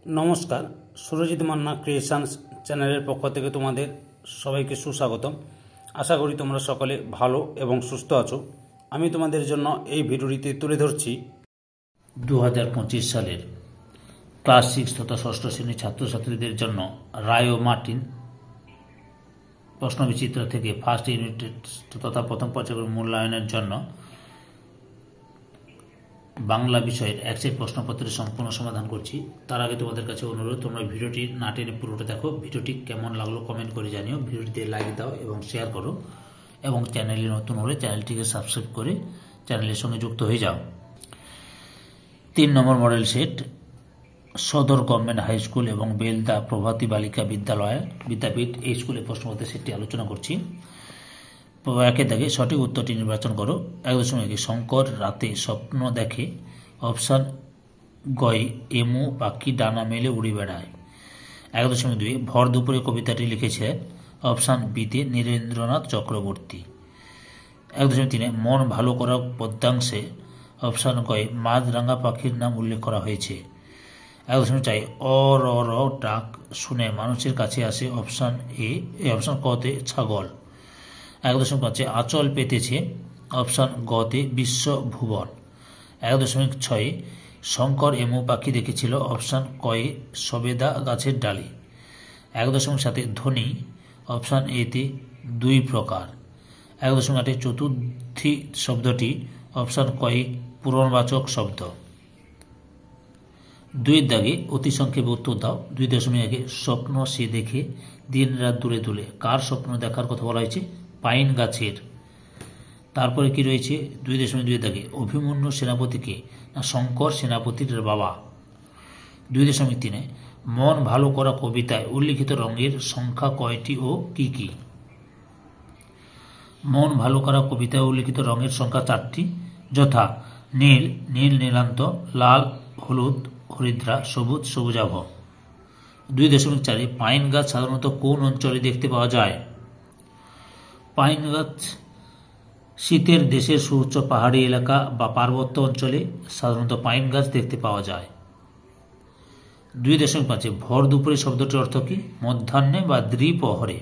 নমস্কার, সুরজিৎ মান্না ক্রিয়েশনস চ্যানেলের পক্ষ থেকে তোমাদের সবাইকে সুস্বাগতম। আশা করি তোমরা সকলে ভালো এবং সুস্থ আছো। আমি তোমাদের জন্য এই ভিডিওটিতে তুলে ধরছি 2025 সালের ক্লাস 6 তথা ষষ্ঠ শ্রেণীর ছাত্রছাত্রীদের জন্য রায় ও মার্টিন প্রশ্নবিচিত্র থেকে ফার্স্ট ইউনিট তথা প্রথম পর্যায়ের মূল্যায়নের জন্য বাংলা বিষয়ের একসেট প্রশ্নপত্রের সম্পূর্ণ সমাধান করছি। তার আগে তোমাদের কাছে অনুরোধ, তোমরা ভিডিওটি না টেনে পুরোটা দেখো। ভিডিওটি কেমন লাগলো কমেন্ট করে জানিও, ভিডিওটিতে লাইক দাও এবং শেয়ার করো, এবং চ্যানেলে নতুন হলে চ্যানেলটিকে সাবস্ক্রাইব করে চ্যানেলের সঙ্গে যুক্ত হয়ে যাও। 3 নম্বর মডেল সেট সদর গভর্নমেন্ট হাই স্কুল এবং বেলদা প্রভাতী বালিকা বিদ্যাপীঠ এই স্কুলের প্রশ্নপত্রের সেটটি আলোচনা করছি। একে দাগে সঠিক উত্তরটি নির্বাচন করো। 1.1 শঙ্কর রাতে স্বপ্ন দেখে। অপশান গয় এমু পাখি ডানা মেলে উড়ে বেড়ায়। 1.2 ভর দুপুরে কবিতাটি লিখেছে। অপশান বিতে নীরেন্দ্রনাথ চক্রবর্তী। 1.3 মন ভালো করা পদ্যাংশে অপশান গয় মাছরাঙা পাখির নাম উল্লেখ করা হয়েছে। 1.4 অ র র ডাক শুনে মানুষের কাছে আসে। অপশান অপশান কতে ছাগল। 1.5 আঁচল পেতেছে। অপশান গতে বিশ্বভুবন। 1.6 শঙ্কর এমু পাখি দেখেছিল। অপশান কয়ে সবেদা গাছের ডালে। 1.7 ধ্বনি। অপশান এতে 2 প্রকার। 1.8 চতুর্থী শব্দটি অপশান কয়ে পূরণবাচক শব্দ। 2 দাগে অতি সংক্ষেপে উত্তর দাও। 2.1 স্বপ্ন সে দেখে দিন রাত দূরে দূরে। কার স্বপ্ন দেখার কথা বলা হয়েছে? পাইন গাছের। তারপরে কি রয়েছে? 2.2 দাগে অভিমন্যু সেনাপতিকে না শঙ্কর সেনাপতির বাবা। 2.3 মন ভালো করা কবিতায় উল্লিখিত রঙের সংখ্যা কয়টি ও কি কি? মন ভালো করা কবিতায় উল্লিখিত রঙের সংখ্যা 4টি, যথা নীল নীল নীলান্ত, লাল হলুদ হরিদ্রা, সবুজ সবুজাভ। 2.4 পাইন গাছ সাধারণত কোন অঞ্চলে দেখতে পাওয়া যায়? পাইন গাছ শীতের দেশের সুউচ্চ পাহাড়ি এলাকা বা পার্বত্য অঞ্চলে সাধারণত পাইন গাছ দেখতে পাওয়া যায়। 2.5 ভর দুপুরে শব্দটির অর্থ কি? মধ্যাহ্নে বা দ্বিপ্রহরে।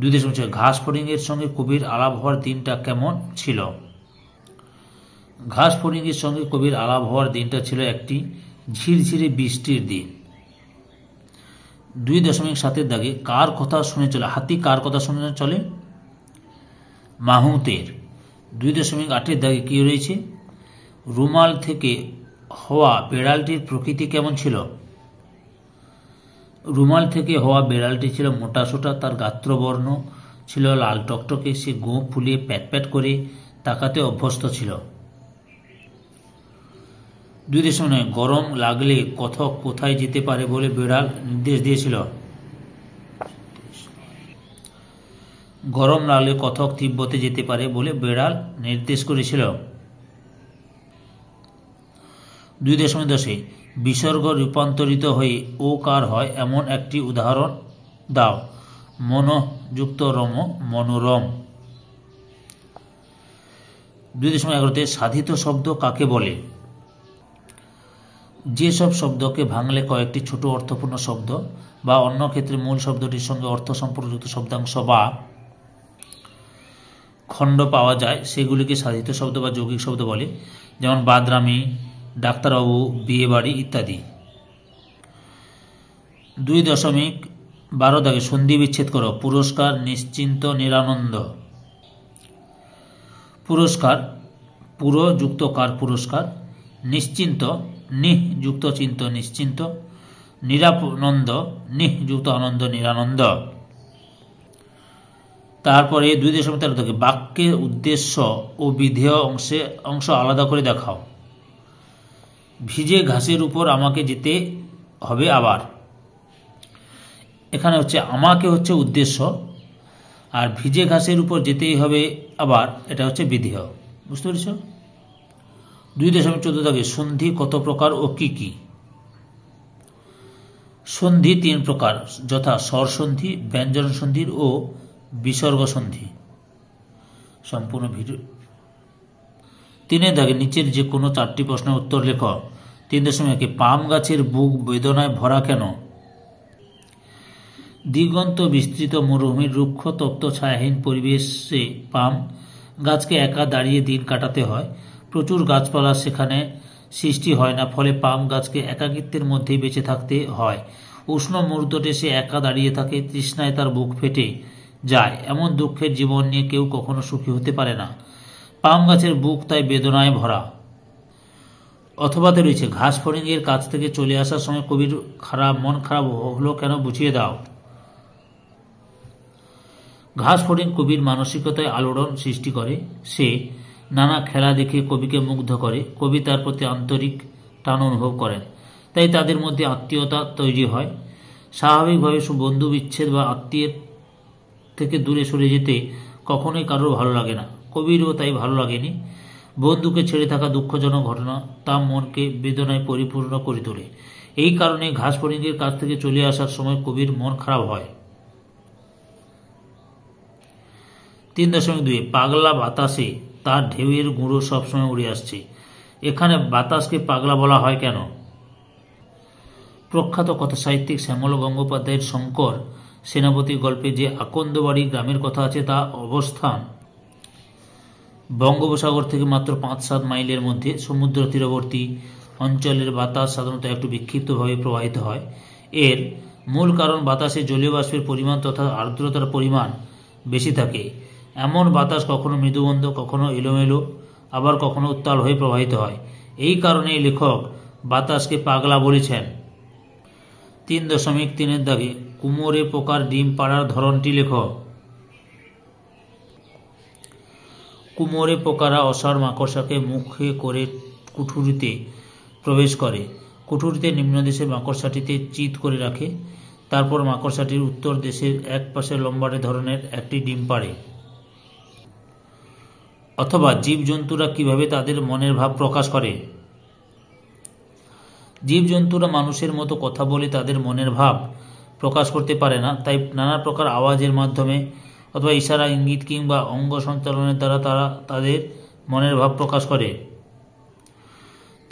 2.6 ঘাস ফড়িংয়ের সঙ্গে কবির আলাপ হওয়ার দিনটা কেমন ছিল? ঘাস ফড়িংয়ের সঙ্গে কবির আলাপ হওয়ার দিনটা ছিল একটি ঝিরঝিরে বৃষ্টির দিন। 2.7 দাগে কার কথা শুনে চলে? হাতি কার কথা শুনে চলে? মাহুতের। 2.8 দাগে কি রয়েছে? রুমাল থেকে হওয়া বেড়ালটির প্রকৃতি কেমন ছিল? রুমাল থেকে হওয়া বেড়ালটি ছিল মোটাসোটা, তার গাত্রবর্ণ ছিল লাল টকটকে, সে গোঁফ ফুলিয়ে প্যাট প্যাট করে তাকাতে অভ্যস্ত ছিল। 2.9 গরম লাগলে কথক কোথায় যেতে পারে বলে বেড়াল নির্দেশ দিয়েছিল? গরম লাগলে কথক তিব্বতে যেতে পারে বলে বেড়াল নির্দেশ করেছিল। 2.10 বিসর্গ রূপান্তরিত হয়ে ওকার হয় এমন একটি উদাহরণ দাও। মনোযুক্ত রম মনোরম। 2.11 সাধিত শব্দ কাকে বলে? যেসব শব্দকে ভাঙলে কয়েকটি ছোট অর্থপূর্ণ শব্দ বা অন্য ক্ষেত্রে মূল শব্দটির সঙ্গে অর্থ সম্পর্কযুক্ত শব্দাংশ বা খণ্ড পাওয়া যায় সেগুলিকে সাধিত শব্দ বা যৌগিক শব্দ বলে, যেমন বাদরামি, ডাক্তারবাবু, বিয়ে বাড়ি ইত্যাদি। 2.12 দাগে সন্ধি বিচ্ছেদ করো। পুরস্কার নিশ্চিন্ত নিরানন্দ। পুরস্কার পুরো যুক্ত কার পুরস্কার। নিশ্চিন্ত নিঃ যুক্ত চিন্ত নিশ্চিন্ত। নিরানন্দ নিঃ যুক্ত আনন্দ নিরানন্দ। তারপরে 2.13 দাগে বাক্যের উদ্দেশ্য ও বিধেয় অংশ আলাদা করে দেখাও। ভিজে ঘাসের উপর আমাকে যেতে হবে আবার। এখানে হচ্ছে আমাকে হচ্ছে উদ্দেশ্য, আর ভিজে ঘাসের উপর যেতেই হবে আবার এটা হচ্ছে বিধেয়। বুঝতে পেরেছ? 2.14 দাগে সন্ধি কত প্রকার ও কি কি? সন্ধি 3 প্রকার, যথা স্বর সন্ধি, ব্যঞ্জন সন্ধির ও বিসর্গ সন্ধি। সম্পূর্ণ ভিডিও 3 দাগে নিচের যে কোনো 4টি প্রশ্নের উত্তর লেখ। 3.1 পাম গাছের বুক বেদনায় ভরা কেন? দিগন্ত বিস্তৃত মরুভূমির রুক্ষ তপ্ত ছায়াহীন পরিবেশে পাম গাছকে একা দাঁড়িয়ে দিন কাটাতে হয়। প্রচুর গাছপালা সেখানে সৃষ্টি হয় না, ফলে পাম গাছকে একাকিত্বের মধ্যেই বেঁচে থাকতে হয়। উষ্ণ মুহূর্তটে সে একা দাঁড়িয়ে থাকে, তৃষ্ণায় তার বুক ফেটে যায়। এমন দুঃখের জীবন নিয়ে কেউ কখনো সুখী হতে পারে না। পাম গাছের বুক তাই বেদনায় ভরা। অথবাতে রয়েছে ঘাস ফড়িংয়ের কাছ থেকে চলে আসার সময় কবির মন খারাপ হলো কেন, বুঝিয়ে দাও। ঘাস ফড়িং কবির মানসিকতায় আলোড়ন সৃষ্টি করে। সে নানা খেলা দেখে কবিকে মুগ্ধ করে। কবি তার প্রতি আন্তরিক টান অনুভব করেন, তাই তাদের মধ্যে আত্মীয়তা তৈরি হয়। স্বাভাবিকভাবে বন্ধু বিচ্ছেদ বা আত্মীয়ের থেকে দূরে সরে যেতে কখনোই কারোর ভালো লাগে না। কবিরও তাই ভালো লাগেনি। বন্ধুকে ছেড়ে থাকা দুঃখজনক ঘটনা তার মনকে বেদনায় পরিপূর্ণ করে তোলে। এই কারণে ঘাস ফড়িংয়ের কাছ থেকে চলে আসার সময় কবির মন খারাপ হয়। 3.2 পাগলা বাতাসে তার ঢেউয়ের গুঁড়ো সবসময় উড়ে আসছে। এখানে বাতাসকে পাগলা বলা হয় কেন? প্রখ্যাত কথাসাহিত্যিক শ্যামল গঙ্গোপাধ্যায়ের শঙ্কর সেনাপতি গল্পে যে আকন্দবাড়ি গ্রামের কথা আছে, তা অবস্থান বঙ্গোপসাগর থেকে মাত্র 5-7 মাইলের মধ্যে। সমুদ্র তীরবর্তী অঞ্চলের বাতাস সাধারণত একটু বিক্ষিপ্তভাবে প্রবাহিত হয়। এর মূল কারণ বাতাসে জলীয় বাষ্পের পরিমাণ তথা আর্দ্রতার পরিমাণ বেশি থাকে। এমন বাতাস কখনো মৃদুমন্দ, কখনো এলোমেলো, আবার কখনো উত্তাল হয়ে প্রবাহিত হয়। এই কারণে লেখক বাতাসকে পাগলা বলেছেন। 3.3 দাগে কুমোরে পোকার ডিম পাড়ার ধরনটি লেখো। কুমোরে পোকারা অসাড় মাকড়সাকে মুখে করে কুঠুরিতে প্রবেশ করে। কুঠুরিতে নিম্নদেশে মাকড়সাটিতে চিৎ করে রাখে। তারপর মাকড়সাটির উত্তর দেশের এক পাশে লম্বাটে ধরনের একটি ডিম পাড়ে। অথবা জীবজন্তুরা কিভাবে তাদের মনের ভাব প্রকাশ করে? জীবজন্তুরা মানুষের মতো কথা বলে তাদের মনের ভাব প্রকাশ করতে পারে না, তাই নানা প্রকার আওয়াজের মাধ্যমে অথবা ইশারা, ইঙ্গিত কিংবা অঙ্গ সঞ্চালনের দ্বারা তারা তাদের মনের ভাব প্রকাশ করে।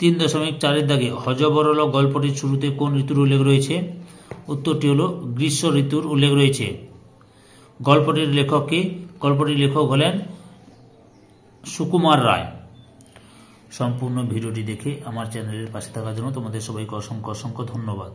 3.4 দাগে হযবরল গল্পটির শুরুতে কোন ঋতুর উল্লেখ রয়েছে? উত্তরটি হলো গ্রীষ্ম ঋতুর উল্লেখ রয়েছে। গল্পটির লেখক কে? গল্পটির লেখক হলেন সুকুমার রায়। সম্পূর্ণ ভিডিওটি দেখে আমার চ্যানেলের পাশে থাকার জন্য তোমাদের সবাইকে অসংখ্য অসংখ্য ধন্যবাদ।